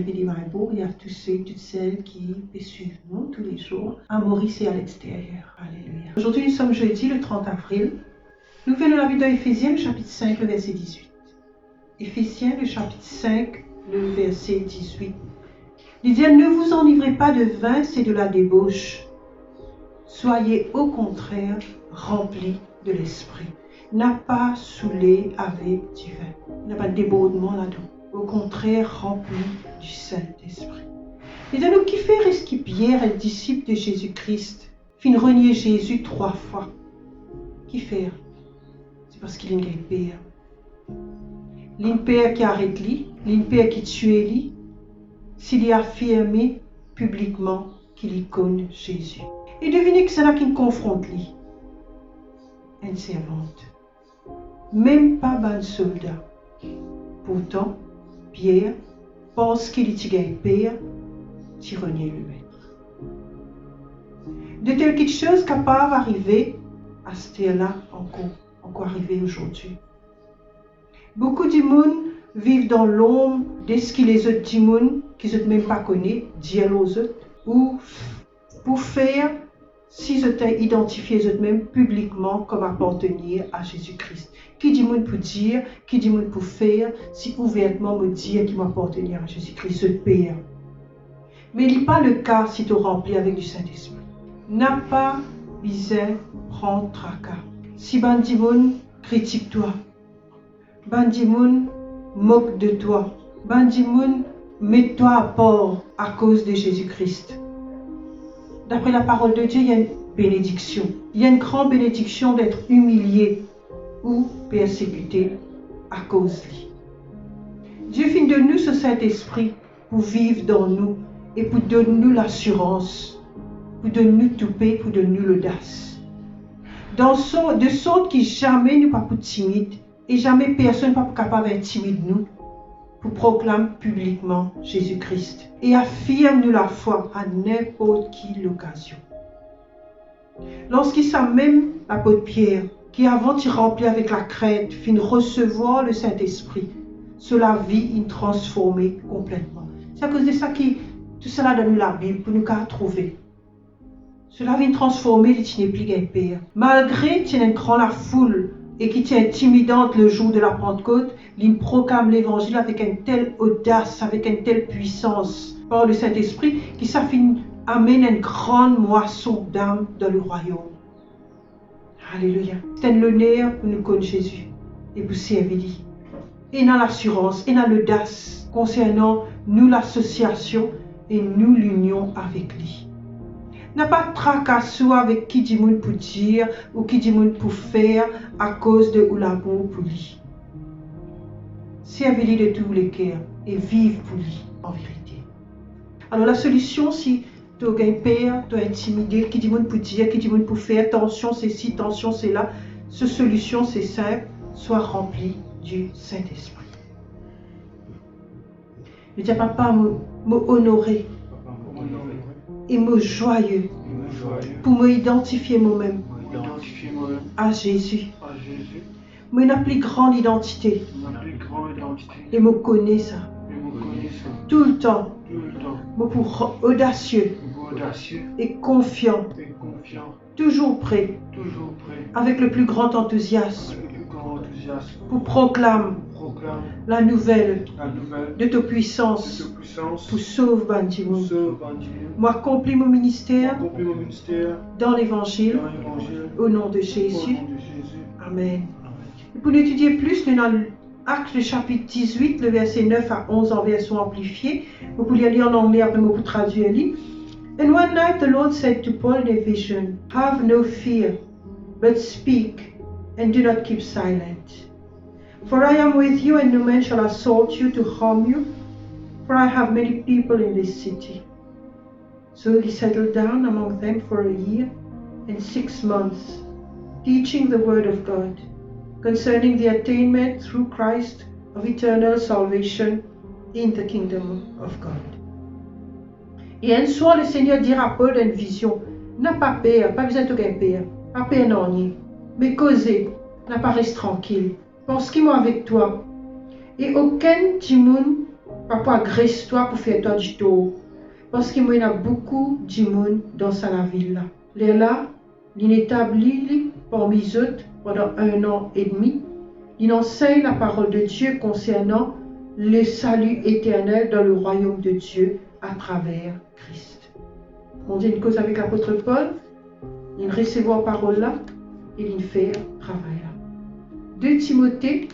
Evelyne Maïbo et à tous ceux et toutes celles qui suivent nous tous les jours à Maurice et à l'extérieur. Alléluia. Aujourd'hui, nous sommes jeudi, le 30 avril. Nous venons de la Bible d'Éphésiens, le chapitre 5, le verset 18. Éphésiens, le chapitre 5, le verset 18. Il dit, ne vous enivrez pas de vin, c'est de la débauche. Soyez au contraire remplis de l'esprit. N'a pas saoulé avec du vin. Il n'y a pas de débordement là-dedans. Au contraire, rempli du Saint-Esprit. Et de nous qui fait risque Pierre, un disciple de Jésus-Christ, fin renier Jésus 3 fois. Qui fait? C'est parce qu'il a une père. Une père qui arrête lui, une père qui tue lui, s'il a affirmé publiquement qu'il y connaît Jésus. Et devinez que c'est là qu'il confronte lui. Une servante. Même pas un soldat. Pourtant, Pierre pense qu'il est un père, tyrannier le maître. De telles petites choses capables d'arriver à ce terre-là encore arrivé aujourd'hui. Beaucoup de monde vivent dans l'ombre de ce que les autres du monde, qu'ils ne même pas connaissent, dire aux autres, ou pour faire, si ils ont identifié eux-mêmes publiquement comme appartenir à Jésus-Christ. Qui dit monde pour dire, qui dit monde pour faire, si ouvertement me dire qu'il m'appartenir à Jésus-Christ, ce Père. Mais il n'est pas le cas si tu es rempli avec du Saint-Esprit. N'a pas besoin prendre tracas. Si bandimoun critique toi, bandimoun moque de toi, bandimoun met toi à part à cause de Jésus-Christ. D'après la parole de Dieu, il y a une bénédiction. Il y a une grande bénédiction d'être humilié ou persécuté à cause de lui. Dieu finit de nous ce Saint-Esprit pour vivre dans nous et pour donner nous l'assurance, pour donner nous tout paix, pour donner nous l'audace. De sorte que jamais nous ne sommes pas timides et jamais personne n'est pas capable d'intimider nous pour proclamer publiquement Jésus-Christ et affirme nous la foi à n'importe quelle occasion. Lorsqu'il sent même l'apôtre Pierre, qui avant il rempli avec la crainte, fin recevoir le Saint-Esprit, cela vit il transformé complètement. C'est à cause de ça que tout cela donne la Bible pour nous trouver. Cela vient transformer les tinéplis et père. Malgré qu'il y ait un grand la foule et qui est intimidante le jour de la Pentecôte, il proclame l'évangile avec une telle audace, avec une telle puissance par le Saint-Esprit, qui amène une grande moisson d'âmes dans le royaume. Alléluia. C'est un honneur pour nous connaître Jésus et pour servir. Et dans l'assurance, et dans l'audace concernant nous l'association et nous l'union avec lui. N'a pas de tracasse avec qui dit monde pour dire ou qui dit monde pour faire à cause de ou l'amour pour lui. Servez-lui de tous les cœurs et vive pour lui en vérité. Alors la solution, si tu as un père, tu es intimidé, qui dit monde pour dire, qui dit monde pour faire, tension c'est ci, tension c'est là, cette solution c'est simple, sois rempli du Saint-Esprit. Je dis à papa, m'honorer et me joyeux pour me identifier moi-même à Jésus. Mais une plus grande identité et me connaître ça tout le temps, pour audacieux et confiant, toujours prêt, avec le plus grand enthousiasme pour proclamer la nouvelle de ta puissance pour sauver Bandimou. Moi, accomplis mon ministère dans l'évangile au nom de Jésus. Amen. Et pour l'étudier plus, nous dans Actes le chapitre 18, le verset 9 à 11 en version amplifiée. Vous pouvez lire en anglais après moi pour traduire. And one night the Lord said to Paul in a vision, have no fear, but speak and do not keep silent. For I am with you, and no man shall assault you to harm you, for I have many people in this city. So he settled down among them for a year and 6 months, teaching the word of God, concerning the attainment through Christ of eternal salvation in the kingdom of God. Et un soir, le Seigneur dira à Paul dans une vision, n'a pas peur, pas besoin de peur, pas peur non ni, mais causez, n'a pas reste tranquille, pense qu'il est avec toi. Et aucun timoun Papa, graisse-toi pour faire toi du tort. Parce qu'il y a beaucoup de monde dans la ville là. Les là, il établit parmi eux autres pendant 1 an et demi. Il enseigne la parole de Dieu concernant le salut éternel dans le royaume de Dieu à travers Christ. On dit une cause avec l'apôtre Paul, il recevait la parole là et il fait travail là. 2 Timothée,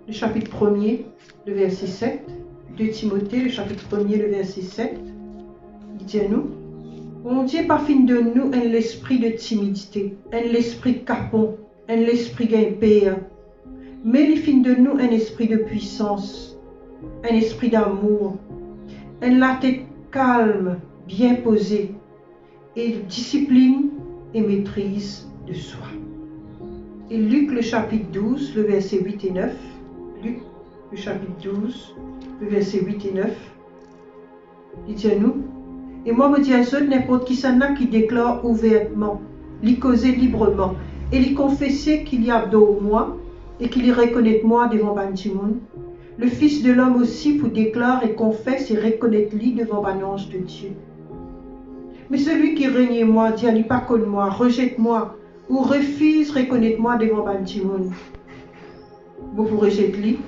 le chapitre 1er, le verset 7. 2 Timothée, le chapitre 1er, le verset 7. Il dit à nous, on dit pas fin de nous un l'esprit de timidité, un l'esprit capon, un l'esprit guimpère, mais il fin de nous un esprit de puissance, un esprit d'amour, un la tête calme, bien posée, et discipline et maîtrise de soi. Et Luc le chapitre 12, le verset 8 et 9, Luc le chapitre 12, le verset 8 et 9, il dit à nous, et moi me dis à eux, n'importe qui s'en a qui déclare ouvertement, l'y causer librement, et l'y confesser qu'il y a de moi, et qu'il y reconnaît moi devant Bantimoun. Le Fils de l'homme aussi pour déclare et confesse et reconnaître lui devant l'ange de Dieu. Mais celui qui règne moi, dit à lui pas contre moi, rejette-moi, ou refuse reconnaître moi devant Bantimoun. Vous pour rejeter lui,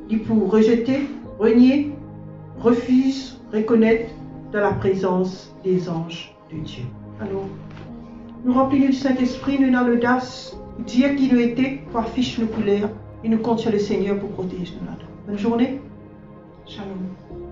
dit pour rejeter, renier, refuse, reconnaître dans la présence des anges de Dieu. Alors, nous remplissons du Saint-Esprit, nous avons l'audace, Dieu qui nous était, pour afficher nos couleurs, et nous comptons sur le Seigneur pour protéger nous. Bonne journée. Shalom.